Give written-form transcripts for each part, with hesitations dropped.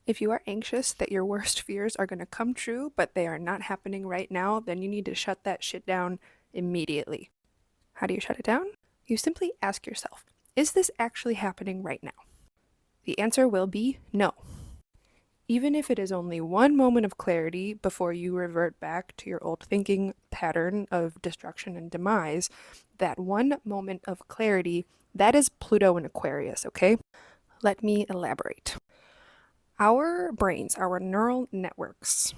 If you are anxious that your worst fears are going to come true, but they are not happening right now, then you need to shut that shit down immediately. How do you shut it down? You simply ask yourself, is this actually happening right now? The answer will be no. Even if it is only one moment of clarity before you revert back to your old thinking pattern of destruction and demise, that one moment of clarity, that is Pluto in Aquarius, okay? Let me elaborate. Our brains, our neural networks,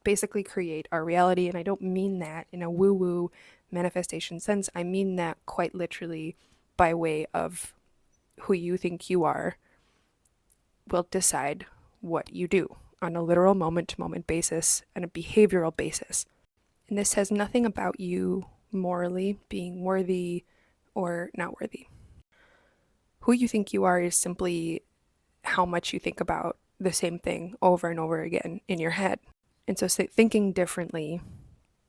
basically create our reality, and I don't mean that in a woo-woo manifestation sense. I mean that quite literally by way of who you think you are will decide what you do on a literal moment-to-moment basis and a behavioral basis. And this says nothing about you morally being worthy or not worthy. Who you think you are is simply how much you think about the same thing over and over again in your head. And so thinking differently,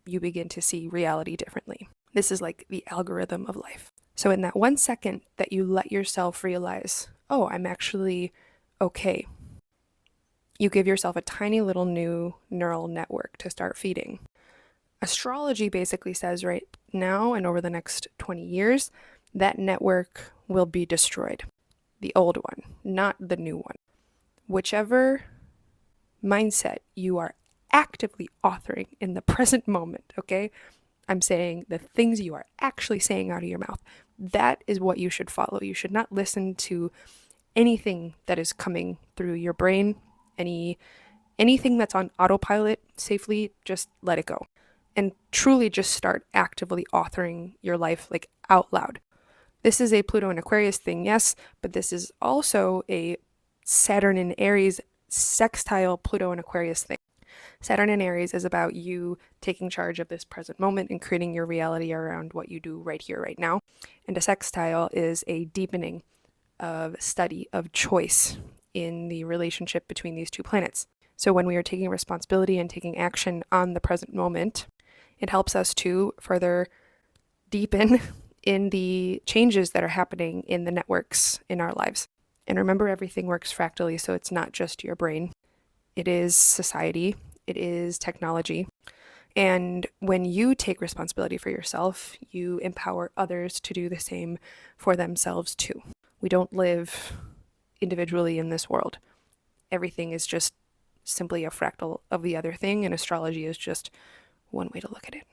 you begin to see reality differently. This is like the algorithm of life. So in that 1 second that you let yourself realize, oh, I'm actually okay, you give yourself a tiny little new neural network to start feeding. Astrology basically says right now and over the next 20 years, that network will be destroyed. The old one, not the new one. Whichever mindset you are actively authoring in the present moment, okay? I'm saying the things you are actually saying out of your mouth. That is what you should follow. You should not listen to anything that is coming through your brain, anything that's on autopilot safely, just let it go. And truly just start actively authoring your life like out loud. This is a Pluto and Aquarius thing, yes, but this is also a Saturn and Aries sextile Pluto and Aquarius thing. Saturn and Aries is about you taking charge of this present moment and creating your reality around what you do right here, right now. And a sextile is a deepening of study, of choice in the relationship between these two planets. So when we are taking responsibility and taking action on the present moment, it helps us to further deepen in the changes that are happening in the networks in our lives. And remember, everything works fractally, so it's not just your brain. It is society, it is technology. And when you take responsibility for yourself, you empower others to do the same for themselves too. We don't live individually in this world. Everything is just simply a fractal of the other thing, and astrology is just one way to look at it.